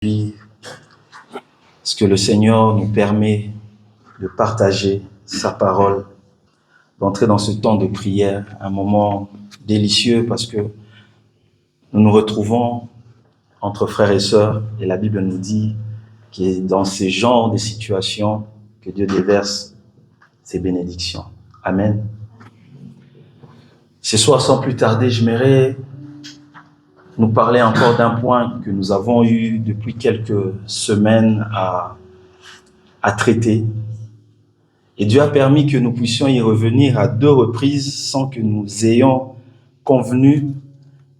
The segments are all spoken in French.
Puis, ce que le Seigneur nous permet de partager sa parole, d'entrer dans ce temps de prière, un moment délicieux parce que nous nous retrouvons entre frères et sœurs et la Bible nous dit qu'il est dans ces genres de situations que Dieu déverse ses bénédictions. Amen. Ce soir, sans plus tarder, j'aimerais nous parler encore d'un point que nous avons eu depuis quelques semaines à traiter. Et Dieu a permis que nous puissions y revenir à 2 reprises sans que nous ayons convenu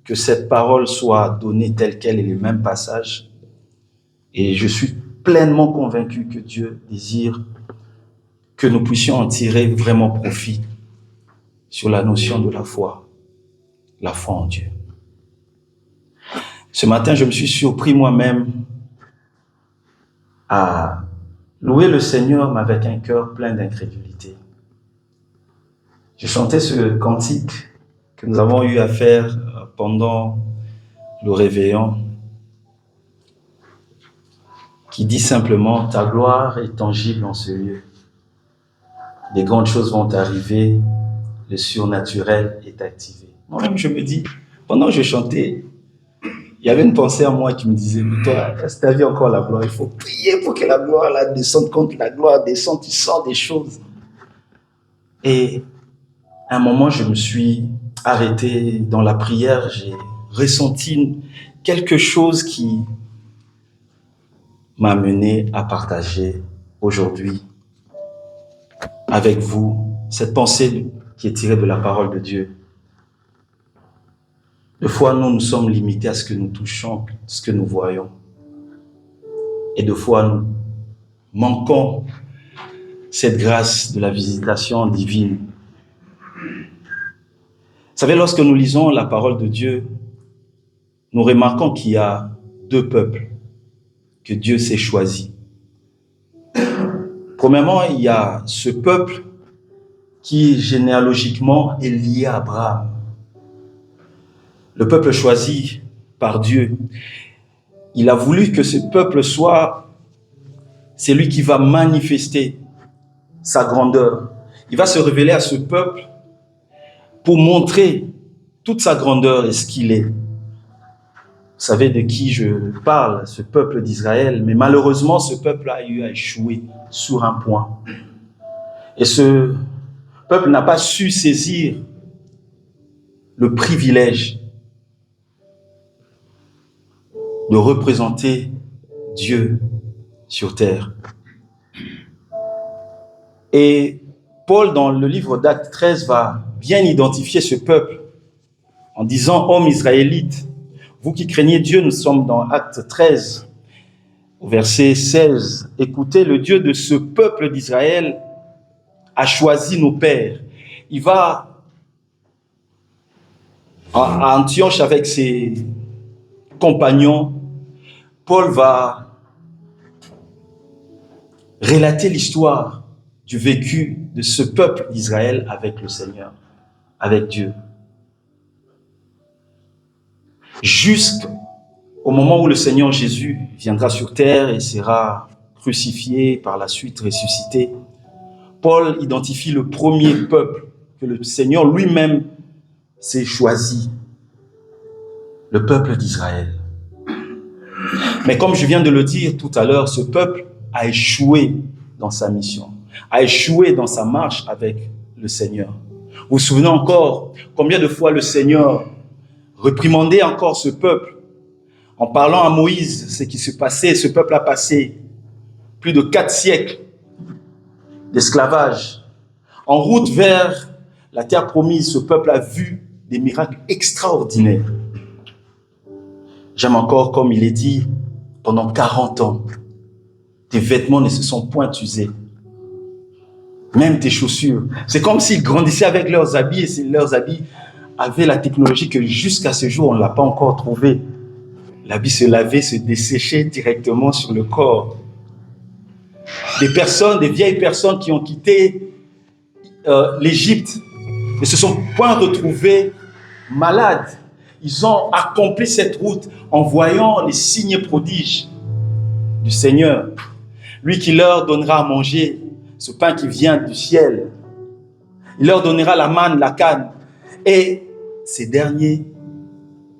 que cette parole soit donnée telle qu'elle est le même passage. Et je suis pleinement convaincu que Dieu désire que nous puissions en tirer vraiment profit sur la notion de la foi en Dieu. Ce matin, je me suis surpris moi-même à louer le Seigneur, mais avec un cœur plein d'incrédulité. Je chantais ce cantique que nous avons eu à faire pendant le réveillon, qui dit simplement « Ta gloire est tangible en ce lieu. Des grandes choses vont arriver, le surnaturel est activé. » Moi-même, je me dis, pendant que je chantais, il y avait une pensée en moi qui me disait, mais toi, si tu as vu encore la gloire, il faut prier pour que la gloire là, descende. Quand la gloire descend, tu sens des choses. Et à un moment, je me suis arrêté dans la prière, j'ai ressenti quelque chose qui m'a mené à partager aujourd'hui avec vous cette pensée qui est tirée de la parole de Dieu. Des fois, nous sommes limités à ce que nous touchons, ce que nous voyons. Et des fois, nous manquons cette grâce de la visitation divine. Vous savez, lorsque nous lisons la parole de Dieu, nous remarquons qu'il y a 2 peuples que Dieu s'est choisis. Premièrement, il y a ce peuple qui, généalogiquement, est lié à Abraham. Le peuple choisi par Dieu, il a voulu que ce peuple soit celui qui va manifester sa grandeur. Il va se révéler à ce peuple pour montrer toute sa grandeur et ce qu'il est. Vous savez de qui je parle, ce peuple d'Israël, mais malheureusement, ce peuple a eu à échouer sur un point. Et ce peuple n'a pas su saisir le privilège de représenter Dieu sur terre. Et Paul, dans le livre d'Actes 13, va bien identifier ce peuple en disant « Hommes israélites, vous qui craignez Dieu », nous sommes dans Actes 13, au verset 16. « Écoutez, le Dieu de ce peuple d'Israël a choisi nos pères. » Il va à Antioche avec ses compagnons. Paul va relater l'histoire du vécu de ce peuple d'Israël avec le Seigneur, avec Dieu. Jusqu'au moment où le Seigneur Jésus viendra sur terre et sera crucifié, par la suite ressuscité, Paul identifie le premier peuple que le Seigneur lui-même s'est choisi, le peuple d'Israël. Mais comme je viens de le dire tout à l'heure, ce peuple a échoué dans sa mission, a échoué dans sa marche avec le Seigneur. Vous vous souvenez encore combien de fois le Seigneur réprimandait encore ce peuple en parlant à Moïse ce qui se passait. Ce peuple a passé plus de 4 siècles d'esclavage. En route vers la terre promise, ce peuple a vu des miracles extraordinaires. J'aime encore comme il est dit, pendant 40 ans, tes vêtements ne se sont point usés. Même tes chaussures. C'est comme s'ils grandissaient avec leurs habits et leurs habits avaient la technologie que jusqu'à ce jour, on ne l'a pas encore trouvé. L'habit se lavait, se desséchait directement sur le corps. Des vieilles personnes qui ont quitté l'Égypte ne se sont point retrouvées malades. Ils ont accompli cette route en voyant les signes prodiges du Seigneur. Lui qui leur donnera à manger ce pain qui vient du ciel. Il leur donnera la manne, la canne. Et ces derniers,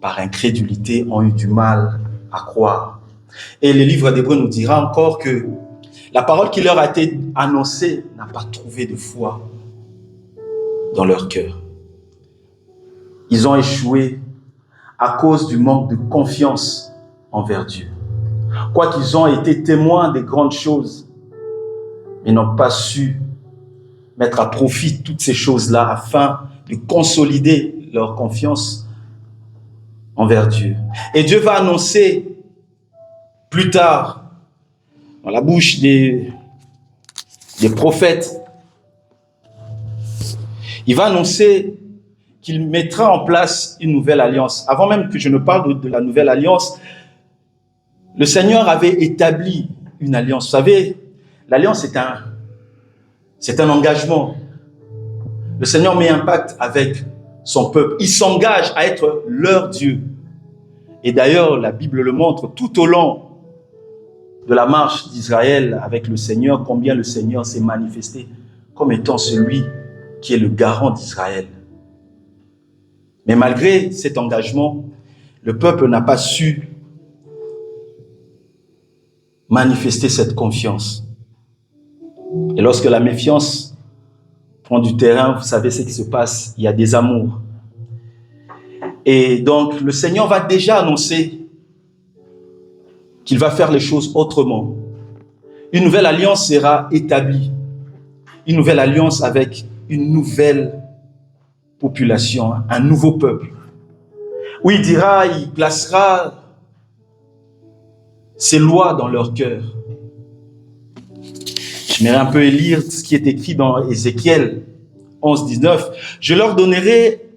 par incrédulité, ont eu du mal à croire. Et le livre d'Hébreux nous dira encore que la parole qui leur a été annoncée n'a pas trouvé de foi dans leur cœur. Ils ont échoué à cause du manque de confiance envers Dieu. Quoiqu'ils ont été témoins des grandes choses, mais n'ont pas su mettre à profit toutes ces choses-là afin de consolider leur confiance envers Dieu. Et Dieu va annoncer plus tard, dans la bouche des prophètes, il va annoncer qu'il mettra en place une nouvelle alliance. Avant même que je ne parle de la nouvelle alliance, le Seigneur avait établi une alliance. Vous savez, l'alliance c'est un engagement. Le Seigneur met un pacte avec son peuple. Il s'engage à être leur Dieu. Et d'ailleurs, la Bible le montre tout au long de la marche d'Israël avec le Seigneur, combien le Seigneur s'est manifesté comme étant celui qui est le garant d'Israël. Mais malgré cet engagement, le peuple n'a pas su manifester cette confiance. Et lorsque la méfiance prend du terrain, vous savez ce qui se passe, il y a des amours. Et donc, le Seigneur va déjà annoncer qu'il va faire les choses autrement. Une nouvelle alliance sera établie. Une nouvelle alliance avec une nouvelle population, un nouveau peuple. Où il dira, il placera ses lois dans leur cœur. J'aimerais un peu lire ce qui est écrit dans Ézéchiel 11, 19. Je leur donnerai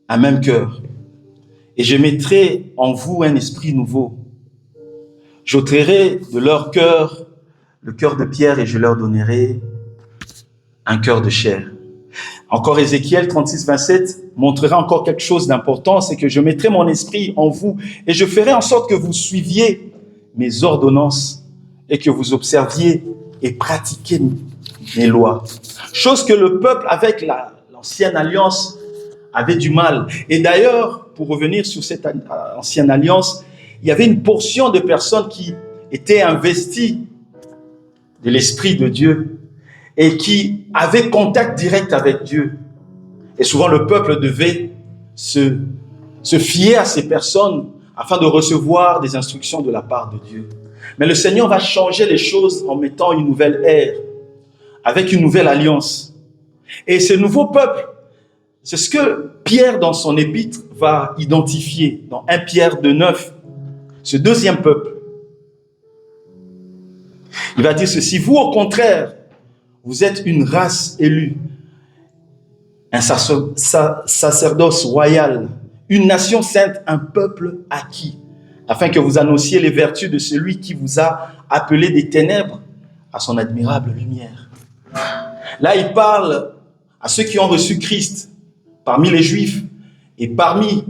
un même cœur et je mettrai en vous un esprit nouveau. J'ôterai de leur cœur le cœur de pierre et je leur donnerai un cœur de chair. Encore Ézéchiel 36, 27 montrera encore quelque chose d'important, c'est que je mettrai mon esprit en vous et je ferai en sorte que vous suiviez mes ordonnances et que vous observiez et pratiquiez mes lois. Chose que le peuple avec l'ancienne alliance avait du mal. Et d'ailleurs, pour revenir sur cette ancienne alliance, il y avait une portion de personnes qui étaient investies de l'Esprit de Dieu et qui avaient contact direct avec Dieu. Et souvent, le peuple devait se fier à ces personnes afin de recevoir des instructions de la part de Dieu. Mais le Seigneur va changer les choses en mettant une nouvelle ère, avec une nouvelle alliance. Et ce nouveau peuple, c'est ce que Pierre, dans son épître, va identifier dans 1 Pierre 2,9. Ce deuxième peuple. Il va dire ceci: vous, au contraire, vous êtes une race élue, un sacerdoce royal, une nation sainte, un peuple acquis, afin que vous annonciez les vertus de celui qui vous a appelé des ténèbres à son admirable lumière. Là, il parle à ceux qui ont reçu Christ parmi les Juifs et parmi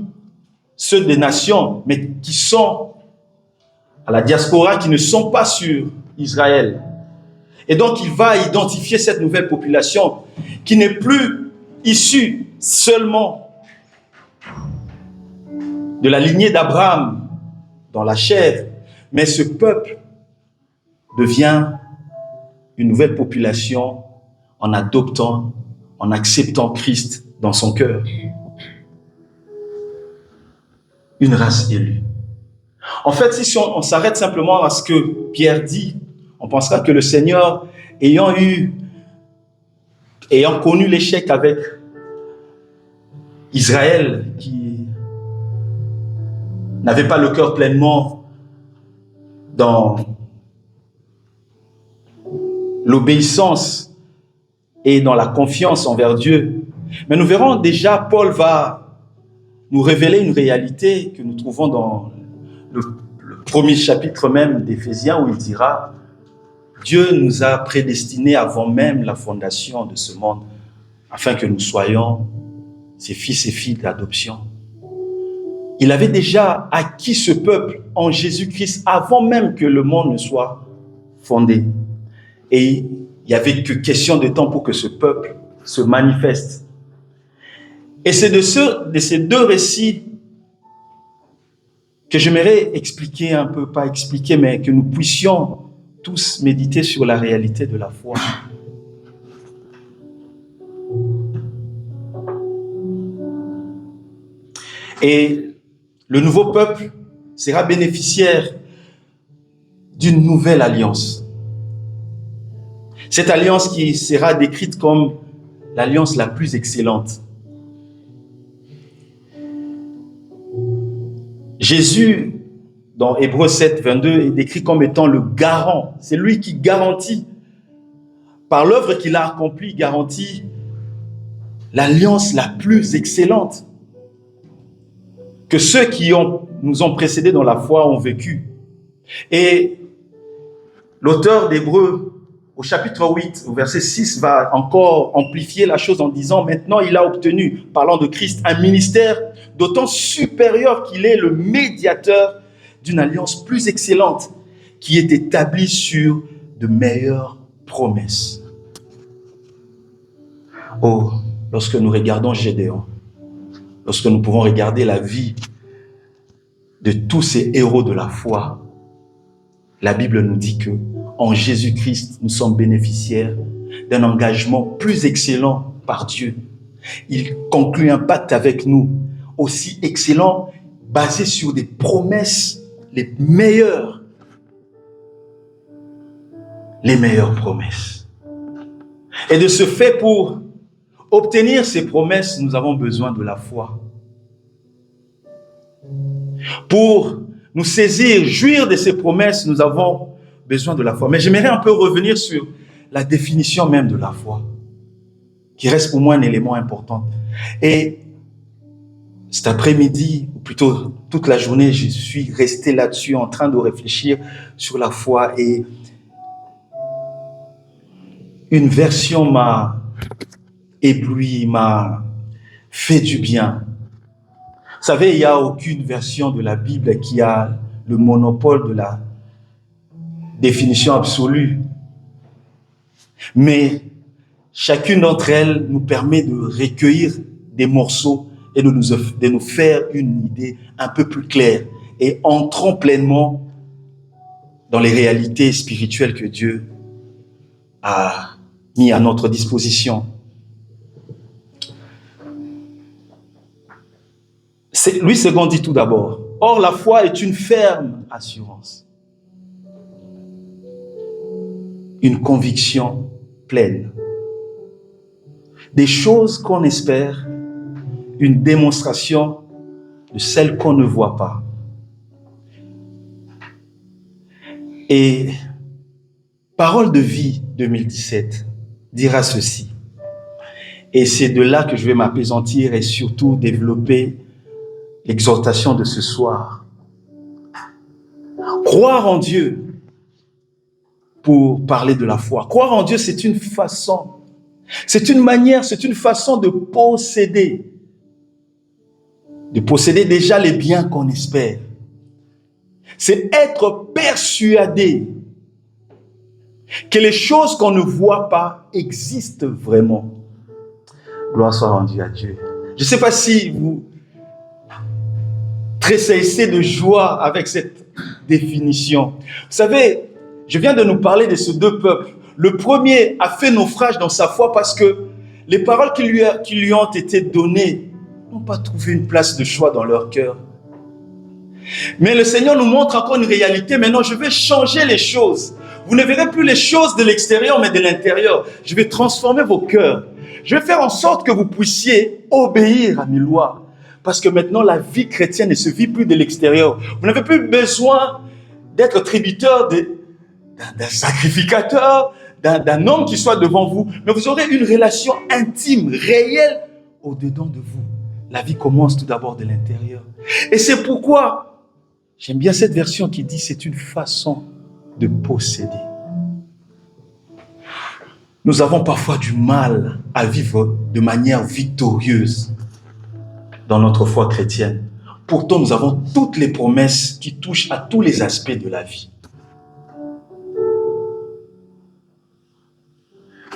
ceux des nations, mais qui sont à la diaspora, qui ne sont pas sur Israël. Et donc, il va identifier cette nouvelle population qui n'est plus issue seulement de la lignée d'Abraham dans la chair, mais ce peuple devient une nouvelle population en adoptant, en acceptant Christ dans son cœur. Une race élue. En fait, si on s'arrête simplement à ce que Pierre dit, on pensera que le Seigneur, ayant connu l'échec avec Israël, qui n'avait pas le cœur pleinement dans l'obéissance et dans la confiance envers Dieu. Mais nous verrons déjà, Paul va nous révéler une réalité que nous trouvons dans le premier chapitre même d'Éphésiens, où il dira: Dieu nous a prédestinés avant même la fondation de ce monde, afin que nous soyons ses fils et filles d'adoption. il avait déjà acquis ce peuple en Jésus-Christ avant même que le monde ne soit fondé. Et il n'y avait que question de temps pour que ce peuple se manifeste. Et c'est de ces deux récits que j'aimerais expliquer un peu, pas expliquer, mais que nous puissions tous méditer sur la réalité de la foi. Et le nouveau peuple sera bénéficiaire d'une nouvelle alliance. Cette alliance qui sera décrite comme l'alliance la plus excellente. Jésus, dans Hébreux 7, 22, est décrit comme étant le garant. C'est lui qui garantit, par l'œuvre qu'il a accomplie, garantit l'alliance la plus excellente que ceux qui nous ont précédés dans la foi ont vécu. Et l'auteur d'Hébreux, au chapitre 8, au verset 6, va encore amplifier la chose en disant « Maintenant, il a obtenu, parlant de Christ, un ministère d'autant supérieur qu'il est le médiateur d'une alliance plus excellente qui est établie sur de meilleures promesses. » Oh, lorsque nous regardons Gédéon, lorsque nous pouvons regarder la vie de tous ces héros de la foi, la Bible nous dit que en Jésus-Christ, nous sommes bénéficiaires d'un engagement plus excellent par Dieu. Il conclut un pacte avec nous, aussi excellent, basé sur des promesses les meilleures promesses. Et de ce fait, pour obtenir ces promesses, nous avons besoin de la foi. Pour nous saisir, jouir de ces promesses, nous avons besoin de la foi. Mais j'aimerais un peu revenir sur la définition même de la foi, qui reste pour moi un élément important. Et cet après-midi, ou plutôt toute la journée, je suis resté là-dessus en train de réfléchir sur la foi, et une version m'a ébloui, m'a fait du bien. Vous savez, il n'y a aucune version de la Bible qui a le monopole de la définition absolue. Mais chacune d'entre elles nous permet de recueillir des morceaux et de nous faire une idée un peu plus claire. Et entrons pleinement dans les réalités spirituelles que Dieu a mis à notre disposition. Louis II dit tout d'abord, « Or la foi est une ferme assurance, une conviction pleine, des choses qu'on espère, une démonstration de celles qu'on ne voit pas. » Et Parole de vie 2017 dira ceci. Et c'est de là que je vais m'apaisantir et surtout développer l'exhortation de ce soir. Croire en Dieu pour parler de la foi. Croire en Dieu, c'est une façon, c'est une manière, c'est une façon de posséder déjà les biens qu'on espère. C'est être persuadé que les choses qu'on ne voit pas existent vraiment. Gloire soit rendue à Dieu. Je ne sais pas si vous tressaillez de joie avec cette définition. Vous savez, je viens de nous parler de ces deux peuples. Le premier a fait naufrage dans sa foi parce que les paroles qui lui ont été données n'ont pas trouvé une place de choix dans leur cœur. Mais le Seigneur nous montre encore une réalité. Maintenant, je vais changer les choses. Vous ne verrez plus les choses de l'extérieur, mais de l'intérieur. Je vais transformer vos cœurs. Je vais faire en sorte que vous puissiez obéir à mes lois. Parce que maintenant, la vie chrétienne ne se vit plus de l'extérieur. Vous n'avez plus besoin d'être tributaire d'un sacrificateur, d'un homme qui soit devant vous. Mais vous aurez une relation intime, réelle, au-dedans de vous. La vie commence tout d'abord de l'intérieur. Et c'est pourquoi j'aime bien cette version qui dit c'est une façon de posséder. Nous avons parfois du mal à vivre de manière victorieuse dans notre foi chrétienne. Pourtant, nous avons toutes les promesses qui touchent à tous les aspects de la vie.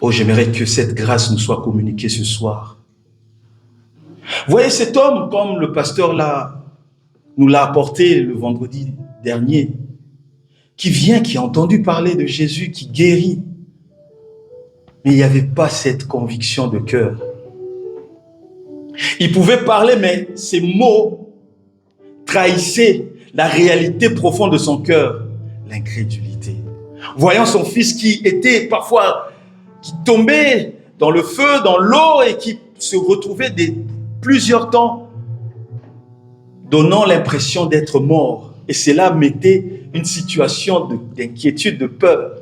Oh, j'aimerais que cette grâce nous soit communiquée ce soir. Voyez cet homme, comme le pasteur nous l'a apporté le vendredi dernier, qui vient, qui a entendu parler de Jésus, qui guérit. Mais il n'y avait pas cette conviction de cœur. Il pouvait parler, mais ses mots trahissaient la réalité profonde de son cœur, l'incrédulité. Voyant son fils qui était parfois, qui tombait dans le feu, dans l'eau et qui se retrouvait plusieurs temps, donnant l'impression d'être mort. Et cela mettait une situation d'inquiétude, de peur.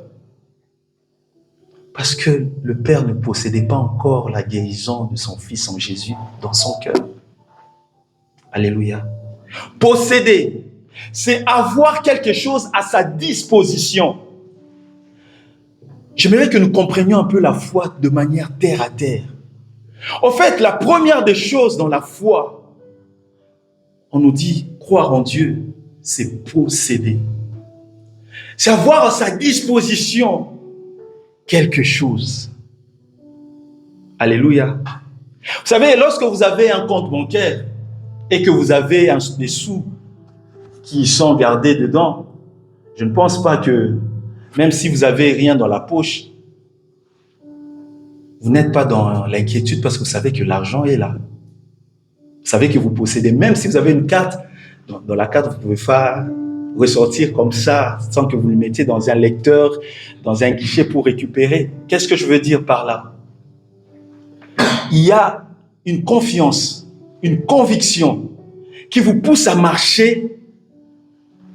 Parce que le Père ne possédait pas encore la guérison de son Fils en Jésus dans son cœur. Alléluia. Posséder, c'est avoir quelque chose à sa disposition. J'aimerais que nous comprenions un peu la foi de manière terre à terre. En fait, la première des choses dans la foi, on nous dit croire en Dieu, c'est posséder. C'est avoir à sa disposition quelque chose. Alléluia. Vous savez, lorsque vous avez un compte bancaire et que vous avez des sous qui sont gardés dedans, je ne pense pas que, même si vous n'avez rien dans la poche, vous n'êtes pas dans l'inquiétude parce que vous savez que l'argent est là. Vous savez que vous possédez, même si vous avez une carte, dans la carte, vous pouvez faire ressortir comme ça, sans que vous le mettiez dans un lecteur, dans un guichet pour récupérer. Qu'est-ce que je veux dire par là? Il y a une confiance, une conviction qui vous pousse à marcher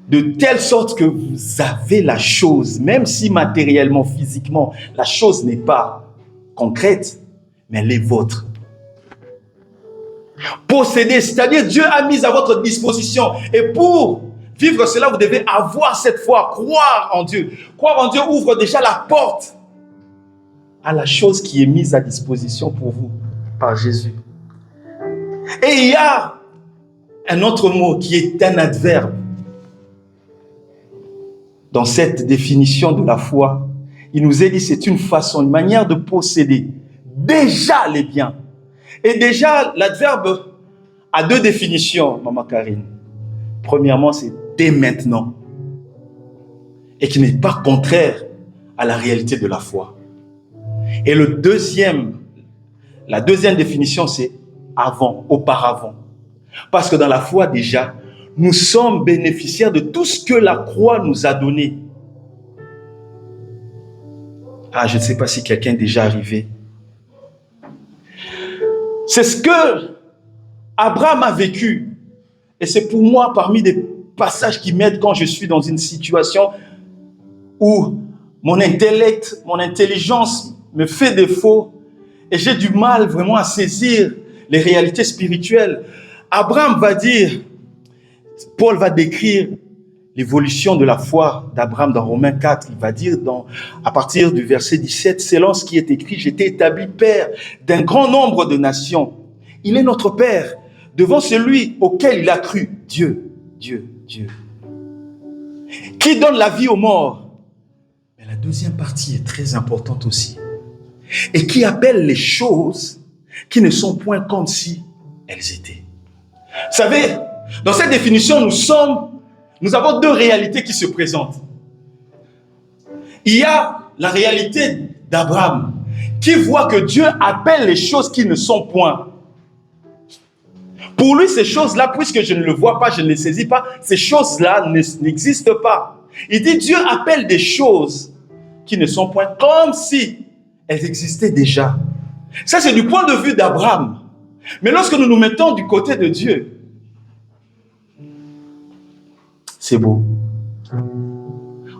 de telle sorte que vous avez la chose, même si matériellement, physiquement, la chose n'est pas concrète, mais elle est vôtre. Posséder, c'est-à-dire Dieu a mis à votre disposition. Et pour vivre cela, vous devez avoir cette foi, croire en Dieu. Croire en Dieu ouvre déjà la porte à la chose qui est mise à disposition pour vous par Jésus. Et il y a un autre mot qui est un adverbe. Dans cette définition de la foi, il nous est dit c'est une façon, une manière de posséder déjà les biens. Et déjà, l'adverbe a deux définitions, Maman Karine. Premièrement, c'est dès maintenant. Et qui n'est pas contraire à la réalité de la foi. Et la deuxième définition, c'est avant, auparavant. Parce que dans la foi, déjà, nous sommes bénéficiaires de tout ce que la croix nous a donné. Ah, je ne sais pas si quelqu'un est déjà arrivé. C'est ce que Abraham a vécu. Et c'est pour moi parmi des passages qui m'aident quand je suis dans une situation où mon intellect, mon intelligence me fait défaut et j'ai du mal vraiment à saisir les réalités spirituelles. Abraham va dire, Paul va décrire l'évolution de la foi d'Abraham dans Romains 4. Il va dire à partir du verset 17, selon ce qui est écrit, j'étais établi père d'un grand nombre de nations. Il est notre père devant celui auquel il a cru. Dieu, Dieu, Dieu. Qui donne la vie aux morts. Mais la deuxième partie est très importante aussi. Et qui appelle les choses qui ne sont point comme si elles étaient. Vous savez, dans cette définition, nous avons deux réalités qui se présentent. Il y a la réalité d'Abraham qui voit que Dieu appelle les choses qui ne sont point. Pour lui, ces choses-là, puisque je ne le vois pas, je ne les saisis pas, ces choses-là n'existent pas. Il dit Dieu appelle des choses qui ne sont point comme si elles existaient déjà. Ça, c'est du point de vue d'Abraham. Mais lorsque nous nous mettons du côté de Dieu, c'est beau.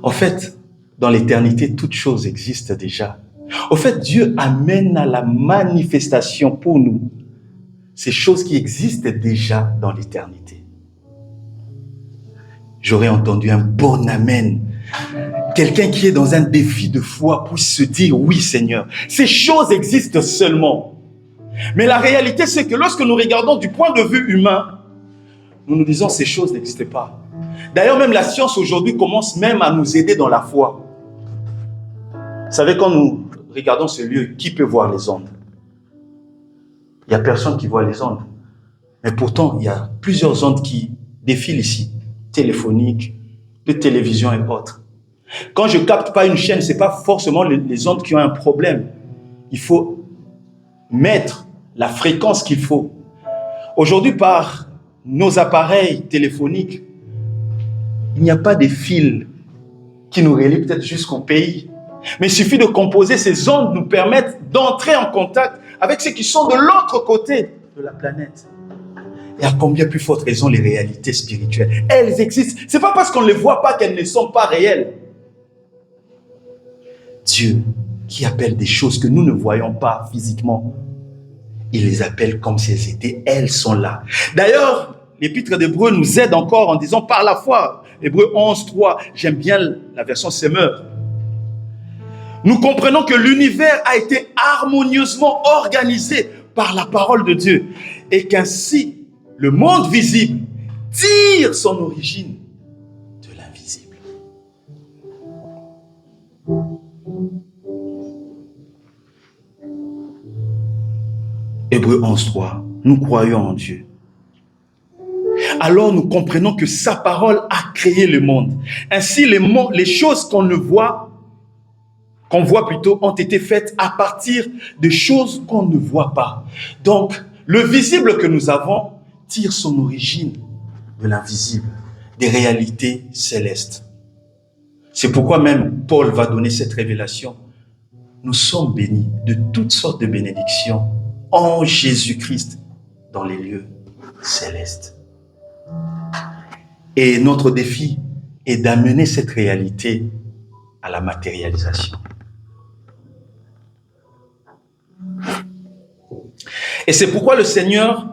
En fait, dans l'éternité, toutes choses existent déjà. En fait, Dieu amène à la manifestation pour nous ces choses qui existent déjà dans l'éternité. J'aurais entendu un bon amen. Quelqu'un qui est dans un défi de foi puisse se dire, oui Seigneur, ces choses existent seulement. Mais la réalité, c'est que lorsque nous regardons du point de vue humain, nous nous disons ces choses n'existent pas. D'ailleurs, même la science aujourd'hui commence même à nous aider dans la foi. Vous savez, quand nous regardons ce lieu, qui peut voir les ondes? Il n'y a personne qui voit les ondes. Mais pourtant, il y a plusieurs ondes qui défilent ici, téléphoniques, de télévision et autres. Quand je ne capte pas une chaîne, ce n'est pas forcément les ondes qui ont un problème. Il faut mettre la fréquence qu'il faut. Aujourd'hui, par nos appareils téléphoniques, il n'y a pas de fils qui nous relient peut-être jusqu'au pays. Mais il suffit de composer, ces ondes nous permettent d'entrer en contact avec ceux qui sont de l'autre côté de la planète. Et à combien plus forte raison les réalités spirituelles, elles existent. Ce n'est pas parce qu'on ne les voit pas qu'elles ne sont pas réelles. Dieu, qui appelle des choses que nous ne voyons pas physiquement, il les appelle comme si elles étaient, elles sont là. D'ailleurs, l'épître d'Hébreux nous aide encore en disant par la foi, Hébreux 11, 3, j'aime bien la version Semeur. Nous comprenons que l'univers a été harmonieusement organisé par la parole de Dieu et qu'ainsi, le monde visible tire son origine de l'invisible. Hébreux 11, 3, nous croyons en Dieu. Alors nous comprenons que sa parole a créé le monde. Ainsi, les choses qu'on voit plutôt, ont été faites à partir de choses qu'on ne voit pas. Donc, le visible que nous avons tire son origine de l'invisible, des réalités célestes. C'est pourquoi même Paul va donner cette révélation. Nous sommes bénis de toutes sortes de bénédictions en Jésus-Christ dans les lieux célestes. Et notre défi est d'amener cette réalité à la matérialisation. Et c'est pourquoi le Seigneur,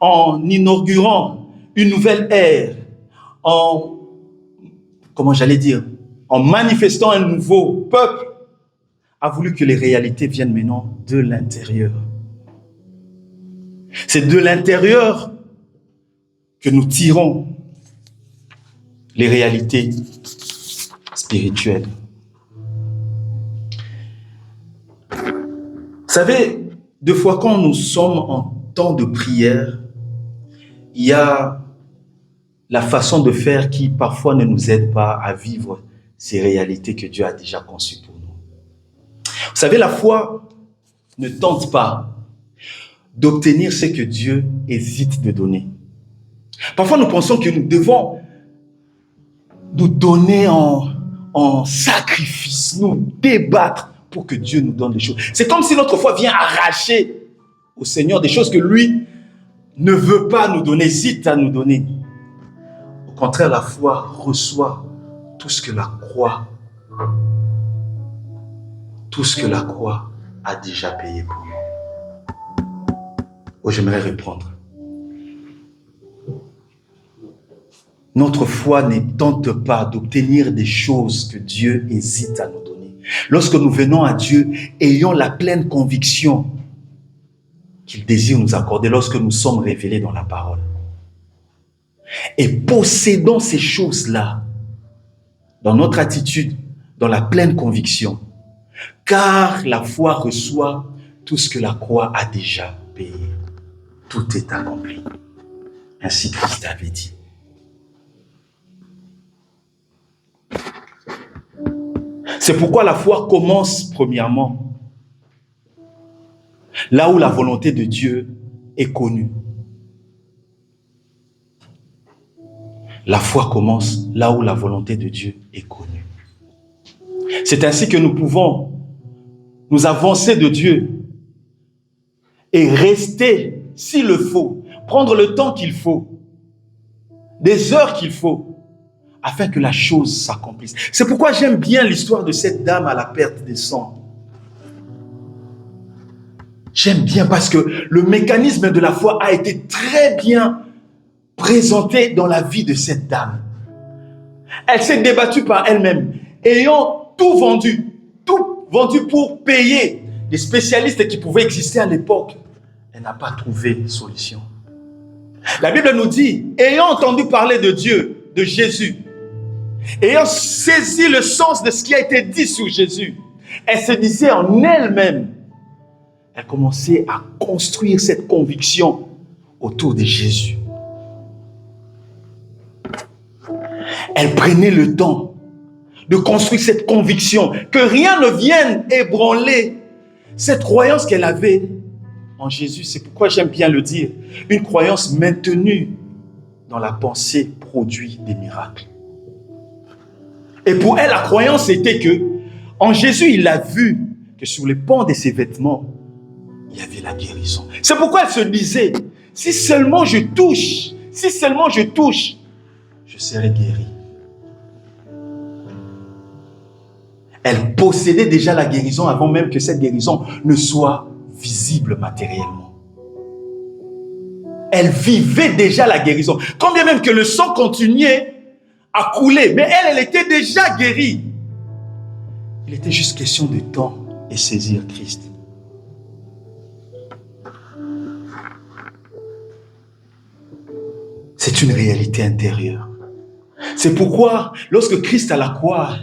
en inaugurant une nouvelle ère, en manifestant un nouveau peuple, a voulu que les réalités viennent maintenant de l'intérieur. C'est de l'intérieur que nous tirons les réalités spirituelles. Vous savez, deux fois quand nous sommes en temps de prière, il y a la façon de faire qui parfois ne nous aide pas à vivre ces réalités que Dieu a déjà conçues pour nous. Vous savez, la foi ne tente pas d'obtenir ce que Dieu hésite de donner. Parfois, nous pensons que nous devons nous donner en sacrifice, nous débattre pour que Dieu nous donne des choses. C'est comme si notre foi vient arracher au Seigneur des choses que lui ne veut pas nous donner, hésite à nous donner. Au contraire, la foi reçoit tout ce que la croix a déjà payé pour nous. Oh, j'aimerais répondre. Notre foi ne tente pas d'obtenir des choses que Dieu hésite à nous donner. Lorsque nous venons à Dieu, ayons la pleine conviction qu'il désire nous accorder lorsque nous sommes révélés dans la parole. Et possédons ces choses-là dans notre attitude, dans la pleine conviction, car la foi reçoit tout ce que la croix a déjà payé. Tout est accompli. Ainsi Christ avait dit. C'est pourquoi la foi commence premièrement là où la volonté de Dieu est connue. La foi commence là où la volonté de Dieu est connue. C'est ainsi que nous pouvons nous avancer de Dieu et rester, s'il le faut, prendre le temps qu'il faut, des heures qu'il faut, afin que la chose s'accomplisse. C'est pourquoi j'aime bien l'histoire de cette dame à la perte des sangs. J'aime bien parce que le mécanisme de la foi a été très bien présenté dans la vie de cette dame. Elle s'est débattue par elle-même, ayant tout vendu pour payer des spécialistes qui pouvaient exister à l'époque. Elle n'a pas trouvé solution. La Bible nous dit, ayant entendu parler de Dieu, de Jésus, ayant saisi le sens de ce qui a été dit sur Jésus, elle se disait en elle-même, elle commençait à construire cette conviction autour de Jésus. Elle prenait le temps de construire cette conviction, que rien ne vienne ébranler cette croyance qu'elle avait en Jésus. C'est pourquoi j'aime bien le dire, une croyance maintenue dans la pensée produit des miracles. Et pour elle, la croyance était que, en Jésus, il a vu que sur les pans de ses vêtements, il y avait la guérison. C'est pourquoi elle se disait, si seulement je touche, je serai guéri. Elle possédait déjà la guérison avant même que cette guérison ne soit visible matériellement. Elle vivait déjà la guérison. Quand bien même que le sang continuait à couler, mais elle était déjà guérie. Il était juste question de temps et saisir Christ. C'est une réalité intérieure. C'est pourquoi, lorsque Christ à la croix,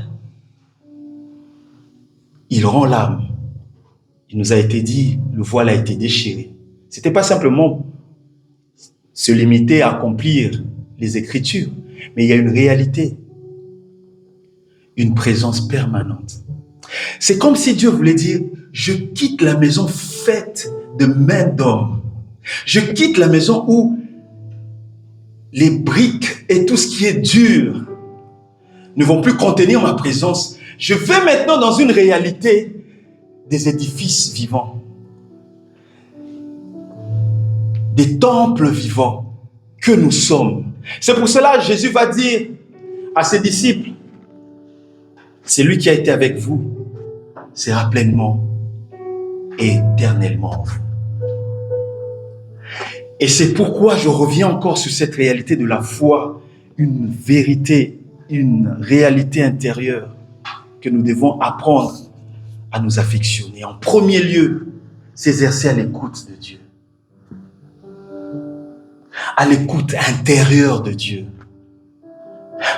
il rend l'âme. Il nous a été dit, le voile a été déchiré. Ce n'était pas simplement se limiter à accomplir les Écritures, mais il y a une réalité, une présence permanente. C'est comme si Dieu voulait dire, je quitte la maison faite de mains d'hommes. Je quitte la maison où les briques et tout ce qui est dur ne vont plus contenir ma présence. Je vais maintenant dans une réalité des édifices vivants, des temples vivants que nous sommes. C'est pour cela que Jésus va dire à ses disciples, c'est lui qui a été avec vous, sera pleinement et éternellement en vous. Et c'est pourquoi je reviens encore sur cette réalité de la foi, une vérité, une réalité intérieure que nous devons apprendre à nous affectionner. En premier lieu, s'exercer à l'écoute de Dieu. À l'écoute intérieure de Dieu.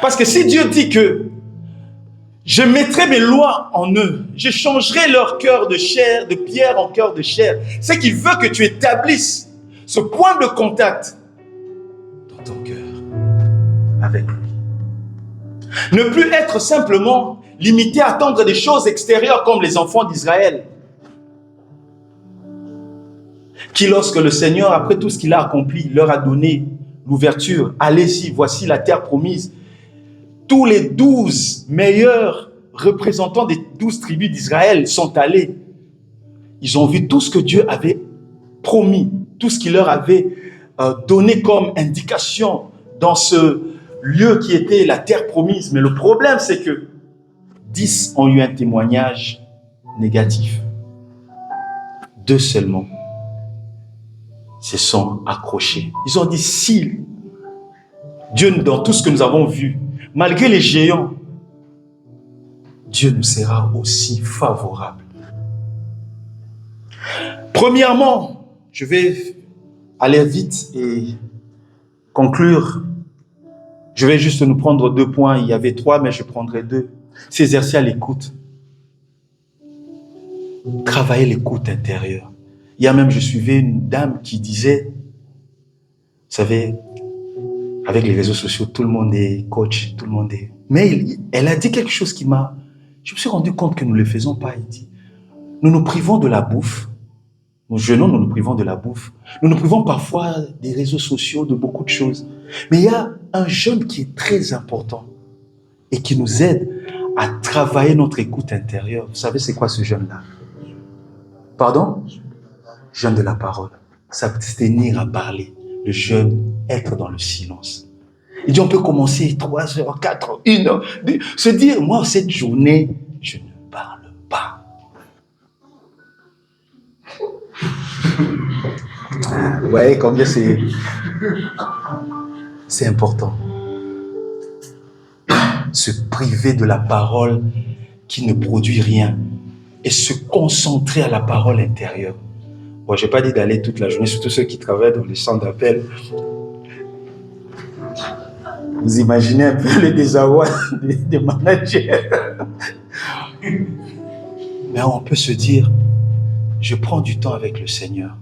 Parce que si Dieu dit que je mettrai mes lois en eux, je changerai leur cœur de chair, de pierre en cœur de chair, c'est qu'il veut que tu établisses ce point de contact dans ton cœur avec lui. Ne plus être simplement limité à attendre des choses extérieures comme les enfants d'Israël, qui lorsque le Seigneur, après tout ce qu'il a accompli, leur a donné l'ouverture, allez-y, voici la terre promise. Tous les 12 meilleurs représentants des 12 tribus d'Israël sont allés. Ils ont vu tout ce que Dieu avait promis, tout ce qu'il leur avait donné comme indication dans ce lieu qui était la terre promise. Mais le problème, c'est que 10 ont eu un témoignage négatif. 2 seulement se sont accrochés. Ils ont dit, si Dieu, dans tout ce que nous avons vu, malgré les géants, Dieu nous sera aussi favorable. Premièrement, je vais aller vite et conclure. Je vais juste nous prendre 2 points. Il y avait 3, mais je prendrai 2. S'exercer à l'écoute. Travailler l'écoute intérieure. Il y a même, je suivais une dame qui disait, vous savez, avec les réseaux sociaux, tout le monde est coach, tout le monde est... Mais elle a dit quelque chose qui m'a... Je me suis rendu compte que nous ne le faisons pas. Elle dit, nous nous privons de la bouffe. Nous jeûnons, nous nous privons de la bouffe. Nous nous privons parfois des réseaux sociaux, de beaucoup de choses. Mais il y a un jeûne qui est très important et qui nous aide à travailler notre écoute intérieure. Vous savez, c'est quoi ce jeûne-là? Pardon? Jeûne de la parole. S'abstenir à parler. Le jeûne, être dans le silence. Il dit, on peut commencer 3 heures, 4 heures, 1 heure, se dire, moi, cette journée, je ne parle pas. Vous voyez combien c'est important. Se priver de la parole qui ne produit rien et se concentrer à la parole intérieure. Bon, je n'ai pas dit d'aller toute la journée, surtout ceux qui travaillent dans les centres d'appel. Vous imaginez un peu le désarroi des managers. Mais on peut se dire, je prends du temps avec le Seigneur.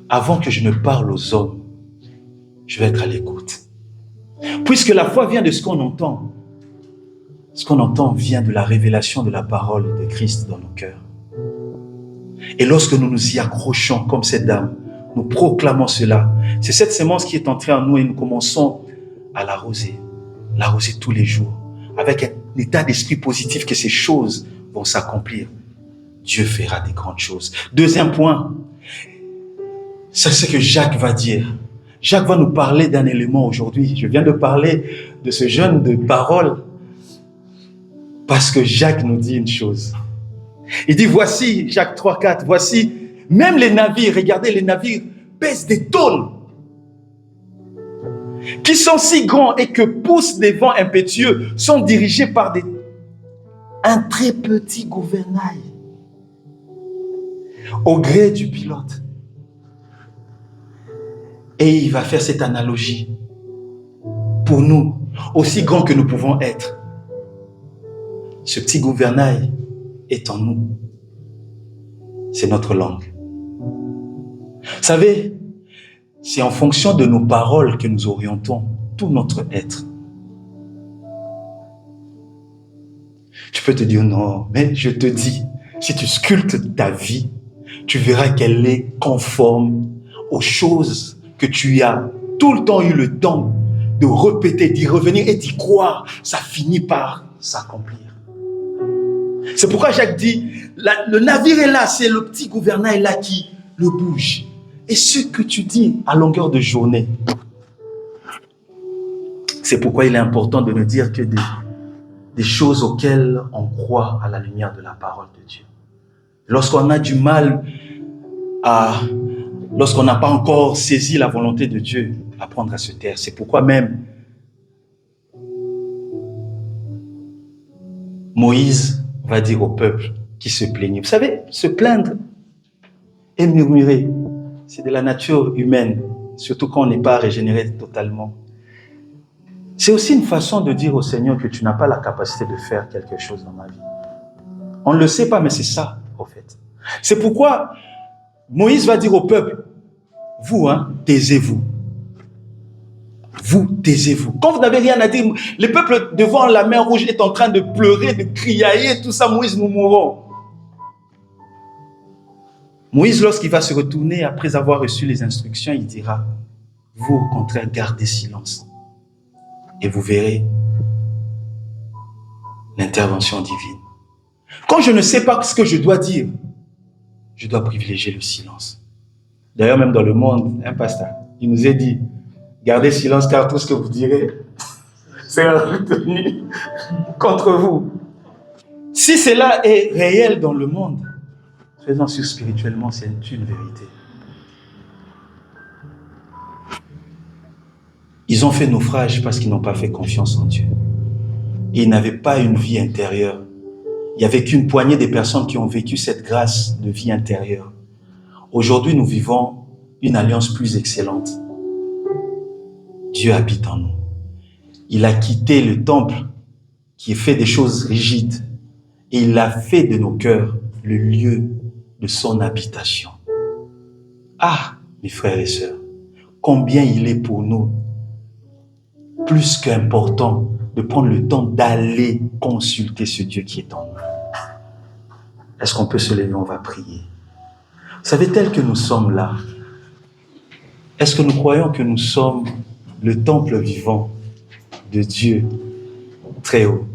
Avant que je ne parle aux hommes, je vais être à l'écoute. Puisque la foi vient de ce qu'on entend. Ce qu'on entend vient de la révélation de la parole de Christ dans nos cœurs. Et lorsque nous nous y accrochons comme cette dame, nous proclamons cela. C'est cette sémence qui est entrée en nous et nous commençons à l'arroser tous les jours, avec un état d'esprit positif que ces choses vont s'accomplir. Dieu fera des grandes choses. Deuxième point, c'est ce que Jacques va dire. Jacques va nous parler d'un élément aujourd'hui. Je viens de parler de ce jeune de parole parce que Jacques nous dit une chose. Il dit, voici, Jacques 3, 4, voici, même les navires, regardez, les navires pèsent des tonnes, qui sont si grands et que poussent des vents impétueux, sont dirigés par un très petit gouvernail, au gré du pilote. Et il va faire cette analogie pour nous, aussi grands que nous pouvons être. Ce petit gouvernail est en nous. C'est notre langue. Vous savez, c'est en fonction de nos paroles que nous orientons tout notre être. Tu peux te dire non, mais je te dis, si tu sculptes ta vie, tu verras qu'elle est conforme aux choses que tu as tout le temps eu le temps de répéter, d'y revenir et d'y croire. Ça finit par s'accomplir. C'est pourquoi Jacques dit, le navire est là, c'est le petit gouvernail là qui le bouge. Et ce que tu dis à longueur de journée, c'est pourquoi il est important de ne dire que des choses auxquelles on croit à la lumière de la parole de Dieu. Lorsqu'on a du mal lorsqu'on n'a pas encore saisi la volonté de Dieu, apprendre à se taire. C'est pourquoi même Moïse va dire au peuple qui se plaignait. Vous savez, se plaindre et murmurer, c'est de la nature humaine, surtout quand on n'est pas régénéré totalement. C'est aussi une façon de dire au Seigneur que tu n'as pas la capacité de faire quelque chose dans ma vie. On ne le sait pas, mais c'est ça, au fait. C'est pourquoi Moïse va dire au peuple, vous, taisez-vous. Vous, taisez-vous. Quand vous n'avez rien à dire, le peuple devant la mer Rouge est en train de pleurer, de criailler, tout ça, Moïse, nous mourrons. Moïse, lorsqu'il va se retourner après avoir reçu les instructions, il dira, vous, au contraire, gardez silence. Et vous verrez l'intervention divine. Quand je ne sais pas ce que je dois dire, je dois privilégier le silence. D'ailleurs, même dans le monde, un pasteur, il nous a dit, gardez silence car tout ce que vous direz sera retenu contre vous. Si cela est réel dans le monde, faisons sûr spirituellement, c'est une vérité. Ils ont fait naufrage parce qu'ils n'ont pas fait confiance en Dieu. Ils n'avaient pas une vie intérieure. Il n'y avait qu'une poignée de personnes qui ont vécu cette grâce de vie intérieure. Aujourd'hui, nous vivons une alliance plus excellente. Dieu habite en nous. Il a quitté le temple qui fait des choses rigides et il a fait de nos cœurs le lieu de son habitation. Ah, mes frères et sœurs, combien il est pour nous plus qu'important de prendre le temps d'aller consulter ce Dieu qui est en nous. Est-ce qu'on peut se lever, on va prier. Vous savez, tel que nous sommes là, est-ce que nous croyons que nous sommes le temple vivant de Dieu très haut?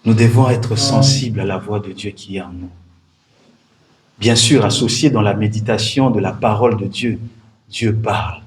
Nous devons être sensibles à la voix de Dieu qui est en nous. Bien sûr, associé dans la méditation de la parole de Dieu, Dieu parle.